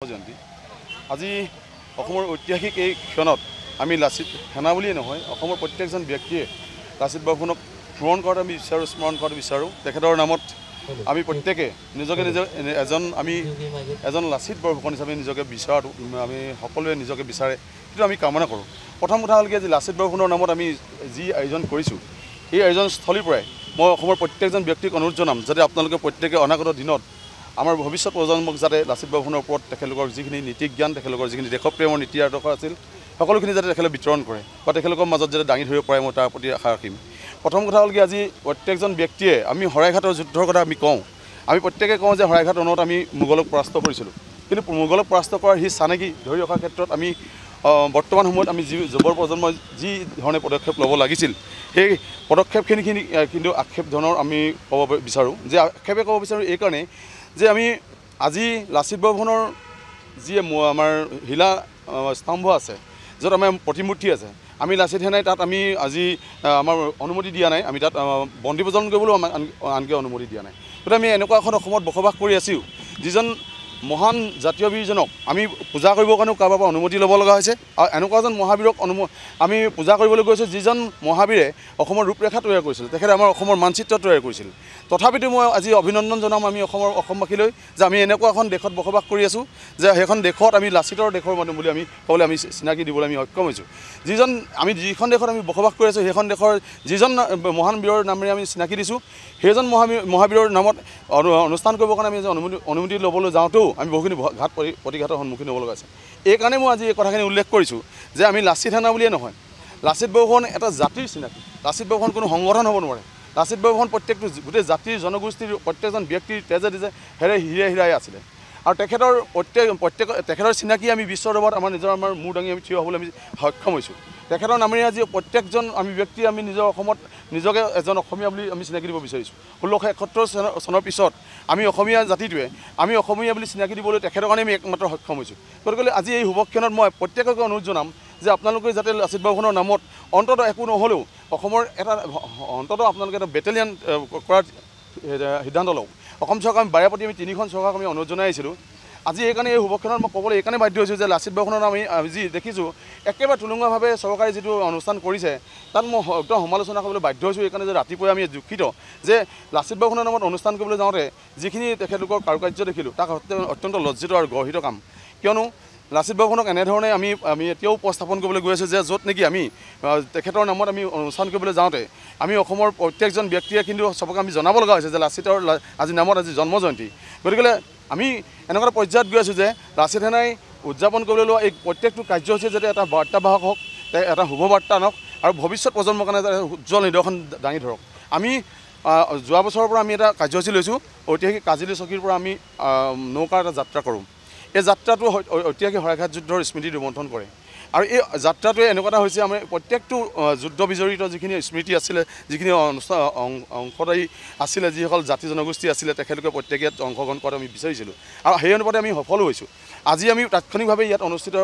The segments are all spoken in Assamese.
জয়ন্তী আজি অসমৰ ঐতিহাসিক এই ক্ষণত আমি লাচিত সেনা বুলিয়ে নহয় অসমৰ প্ৰত্যেকজন ব্যক্তিয়ে লাচিত বৰফুকনক স্মৰণ কৰাটো আমি স্মৰণ কৰাটো বিচাৰোঁ তেখেতৰ নামত আমি প্ৰত্যেকে নিজকে এজন লাচিত বৰফুকন হিচাপে নিজকে বিচাৰাটো আমি সকলোৱে নিজকে বিচাৰে কিন্তু আমি কামনা কৰোঁ প্ৰথম কথা হ'ল কি যে লাচিত বৰফুকনৰ নামত আমি যি আয়োজন কৰিছোঁ এই আয়োজন স্থলীৰ পৰাই মই অসমৰ প্ৰত্যেকজন ব্যক্তিক অনুৰোধ জনাম যাতে আপোনালোকে প্ৰত্যেকে অনাগত দিনত আমাৰ ভৱিষ্যত প্ৰজন্মক যাতে লাচিত বৰফুকনৰ ওপৰত তেখেতলোকৰ যিখিনি নীতি জ্ঞান তেখেতলোকৰ যিখিনি দেশপ্ৰেমৰ নীতি আদৰ্শ আছিল সকলোখিনি যাতে তেখেতলোকে বিতৰণ কৰে বা তেখেতলোকৰ মাজত যাতে দাঙি ধৰিব পাৰে মই তাৰ প্ৰতি আশা ৰাখিম প্ৰথম কথা হ'ল কি আজি প্ৰত্যেকজন ব্যক্তিয়ে আমি শৰাইঘাটৰ যুদ্ধৰ কথা আমি কওঁ আমি প্ৰত্যেকে কওঁ যে শৰাইঘাট ৰণত আমি মোগলক পৰাস্ত কৰিছিলোঁ কিন্তু মোগলক পৰাস্ত কৰাৰ সি চানেকি ধৰি ৰখাৰ ক্ষেত্ৰত আমি বৰ্তমান সময়ত আমি যি যুৱ প্ৰজন্মই যি ধৰণে পদক্ষেপ ল'ব লাগিছিল সেই পদক্ষেপখিনি কিন্তু আক্ষেপ ধৰণৰ আমি ক'ব বিচাৰোঁ যে আক্ষেপে ক'ব বিচাৰোঁ এইকাৰণেই যে আমি আজি লাচিত বৰফুকনৰ যি আমাৰ শিলা স্তম্ভ আছে য'ত আমাৰ প্ৰতিমূৰ্তি আছে আমি লাচিত সেনাই তাত আমি আজি আমাৰ অনুমতি দিয়া নাই আমি তাত বন্তি প্ৰজ্বলন কৰিবলৈও আনকি অনুমতি দিয়া নাই গতিকে আমি এনেকুৱা এখন অসমত বসবাস কৰি আছোঁ যিজন মহান জাতীয় বীৰজনক আমি পূজা কৰিবৰ কাৰণেও কাৰোবাৰ পৰা অনুমতি ল'ব লগা হৈছে আৰু এনেকুৱা এজন মহাবীৰক আমি পূজা কৰিবলৈ গৈছোঁ যিজন মহাবীৰে অসমৰ ৰূপৰেখা তৈয়াৰ কৰিছিল তেখেতে আমাৰ অসমৰ মানচিত্ৰ তৈয়াৰ কৰিছিল তথাপিতো মই আজি অভিনন্দন জনাম আমি অসমবাসীলৈ যে আমি এনেকুৱা এখন দেশত বসবাস কৰি আছোঁ যে সেইখন দেশত আমি লাচিতৰ দেশৰ মানুহ বুলি আমি ক'বলৈ আমি চিনাকি দিবলৈ আমি সক্ষম হৈছোঁ যিখন দেশত আমি বসবাস কৰি আছোঁ সেইখন দেশৰ যিজন মহান বীৰৰ নামেৰে আমি চিনাকি দিছোঁ সেইজন মহাবীৰৰ নামত অনুষ্ঠান কৰিবৰ কাৰণে আমি অনুমতি ল'বলৈ যাওঁতেও আমি বহুখিনি ঘাত প্ৰতিঘাতৰ সন্মুখীন হ'ব লগা আছে এইকাৰণে মই আজি এই কথাখিনি উল্লেখ কৰিছোঁ যে আমি লাচিত সেনা বুলিয়ে নহয় লাচিত বৰফুকন এটা জাতিৰ চিনাকি লাচিত বৰফুকন কোনো সংগঠন হ'ব নোৱাৰে লাচিত বৰফুকন প্ৰত্যেকটো গোটেই জাতিৰ জনগোষ্ঠীৰ প্ৰত্যেকজন ব্যক্তিৰ তেজে হিৰাই আছিলে আৰু তেখেতৰ চিনাকি আমি বিশ্বৰ দৰবাৰত আমাৰ মূৰ দাঙি আমি থিয় হ'বলৈ আমি সক্ষম হৈছোঁ তেখেতৰ নামেৰে আজি প্ৰত্যেকজন আমি ব্যক্তি আমি নিজৰ অসমত নিজকে এজন অসমীয়া বুলি আমি চিনাকি দিব বিচাৰিছোঁ 1671 চনৰ পিছত আমি অসমীয়া জাতিটোৱে আমি অসমীয়া বুলি চিনাকি দিবলৈ তেখেতৰ কাৰণে আমি একমাত্ৰ সক্ষম হৈছোঁ গতিকে আজি এই শুভক্ষণত মই প্ৰত্যেককে অনুৰোধ জনাম যে আপোনালোকে যাতে লাচিত বৰফুকনৰ নামত অন্ততঃ একো নহ'লেও অসমৰ অন্ততঃ আপোনালোকে এটা বেটেলিয়ান কৰাৰ সিদ্ধান্ত লওক অসম চৰকাৰ আমি বাৰে প্ৰতি আমি 3খন চৰকাৰক আমি অনুৰোধ জনাই আহিছিলোঁ আজি এইকাৰণে এই শুভক্ষণত মই ক'বলৈ এইকাৰণে বাধ্য হৈছোঁ যে লাচিত বৰফুকনৰ আমি যি দেখিছোঁ একেবাৰে তুলুঙাভাৱে চৰকাৰে যিটো অনুষ্ঠান কৰিছে তাত মই একদম সমালোচনা কৰিবলৈ বাধ্য হৈছোঁ এইকাৰণে যে ৰাতিপুৱাই আমি দুখিত যে লাচিত বৰফুকনৰ নামত অনুষ্ঠান কৰিবলৈ যাওঁতে যিখিনি তেখেতলোকৰ কাৰুকাৰ্য দেখিলোঁ তাক অত্যন্ত লজ্জিত আৰু গৰ্হিত কাম কিয়নো লাচিত বৰফুকনক এনেধৰণে আমি এতিয়াও উপস্থাপন কৰিবলৈ গৈ আছোঁ যে য'ত নেকি আমি তেখেতৰ নামত আমি অনুষ্ঠান কৰিবলৈ যাওঁতে আমি অসমৰ প্ৰত্যেকজন ব্যক্তিয়ে কিন্তু চবকে আমি জনাব লগা হৈছে যে লাচিতৰ আজি নামত আজি জন্ম জয়ন্তী গতিকে আমি এনেকুৱা পৰ্যায়ত গৈ আছোঁ যে লাচিত সেনাই উদযাপন কৰিবলৈ লোৱা এই প্ৰত্যেকটো কাৰ্যসূচী যাতে এটা বাৰ্তাবাহক হওক এটা শুভবাৰ্তা আনক আৰু ভৱিষ্যত প্ৰজন্মৰ কাৰণে যাতে উজ্জ্বল নিদৰ্শন দাঙি ধৰক আমি যোৱা বছৰৰ পৰা আমি এটা কাৰ্যসূচী লৈছোঁ ঐতিহাসিক কাজিলী চকীৰ পৰা আমি নৌকাৰ এটা যাত্ৰা কৰোঁ এই যাত্ৰাটো ঐতিহাসিক শৰাইঘাট যুদ্ধৰ স্মৃতি ৰোমন্থন কৰে আৰু এই যাত্ৰাটোৱে এনেকুৱা এটা হৈছে আমি প্ৰত্যেকটো যুদ্ধ বিজড়িত যিখিনি স্মৃতি আছিলে যিখিনি অংশদায়ী আছিলে যিসকল জাতি জনগোষ্ঠী আছিলে তেখেতলোকে প্ৰত্যেকে অংশগ্ৰহণ কৰাটো আমি বিচাৰিছিলোঁ আৰু সেই অনুপাতে আমি সফলো হৈছোঁ আজি আমি তাৎক্ষণিকভাৱে ইয়াত অনুষ্ঠিত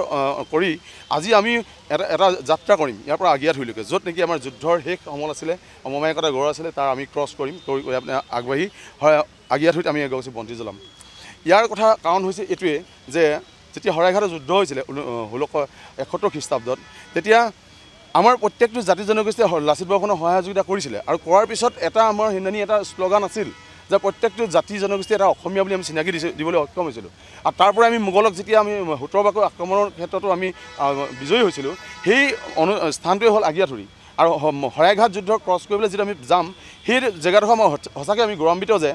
কৰি আজি আমি এটা যাত্ৰা কৰিম ইয়াৰ পৰা আগিয়াধুৰিলৈকে য'ত নেকি আমাৰ যুদ্ধৰ শেষ সমল আছিলে অমমায়িকতা গড় আছিলে তাৰ আমি ক্ৰছ কৰিম আগবাঢ়ি আগিয়াধুৰিত আমি এগছি বন্তি জ্বলাম ইয়াৰ কথা কাৰণ হৈছে এইটোৱে যে যেতিয়া শৰাইঘাটৰ যুদ্ধ হৈছিলে 1671 খ্ৰীষ্টাব্দত তেতিয়া আমাৰ প্ৰত্যেকটো জাতি জনগোষ্ঠীয়ে লাচিত বৰফুকনক সহযোগিতা কৰিছিলে আৰু কৰাৰ পিছত আমাৰ সেইদিনানি এটা শ্লোগান আছিল যে প্ৰত্যেকটো জাতি জনগোষ্ঠী এটা অসমীয়া বুলি আমি চিনাকি দিবলৈ সক্ষম হৈছিলোঁ আৰু তাৰ পৰা আমি মোগলক যেতিয়া আমি 17 বাকৈ আক্ৰমণৰ ক্ষেত্ৰতো আমি বিজয়ী হৈছিলোঁ সেই স্থানটোৱে হ'ল আগিয়াধুৰি আৰু শৰাইঘাট যুদ্ধৰ ক্ৰছ কৰিবলৈ যেতিয়া আমি যাম সেই জেগাডোখৰ মই সঁচাকৈ আমি গৌৰৱান্বিত যে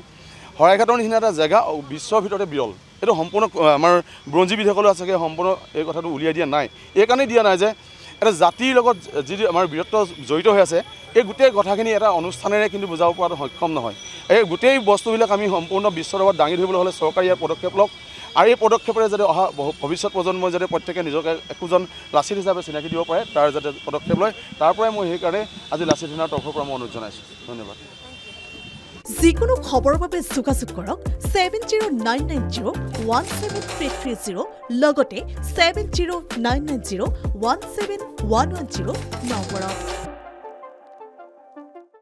শৰাইঘাটৰ নিচিনা এটা জেগা বিশ্বৰ ভিতৰতে বিৰল এইটো সম্পূৰ্ণ আমাৰ বুৰঞ্জীবিদসকলেও আছে সম্পূৰ্ণ এই কথাটো উলিয়াই দিয়া নাই এইকাৰণেই দিয়া নাই যে এটা জাতিৰ লগত যি আমাৰ বীৰত্ব জড়িত হৈ আছে এই গোটেই কথাখিনি এটা অনুষ্ঠানেৰে কিন্তু বুজাব পৰাটো সক্ষম নহয় এই গোটেই বস্তুবিলাক আমি সম্পূৰ্ণ বিশ্বৰ লগত দাঙি ধৰিবলৈ হ'লে চৰকাৰে ইয়াৰ পদক্ষেপ লওক আৰু এই পদক্ষেপেৰে যাতে অহা ভৱিষ্যত প্ৰজন্মই যাতে প্ৰত্যেকে নিজকে একোজন লাচিত হিচাপে চিনাকি দিব পাৰে তাৰ যাতে পদক্ষেপ লয় তাৰ পৰাই মই সেইকাৰণে আজি লাচিত সেনাৰ তৰফৰ পৰা মই অনুৰোধ জনাইছোঁ ধন্যবাদ যিকোনো খবৰৰ বাবে যোগাযোগ কৰক 7099017330 লগতে 7099017110 নম্বৰত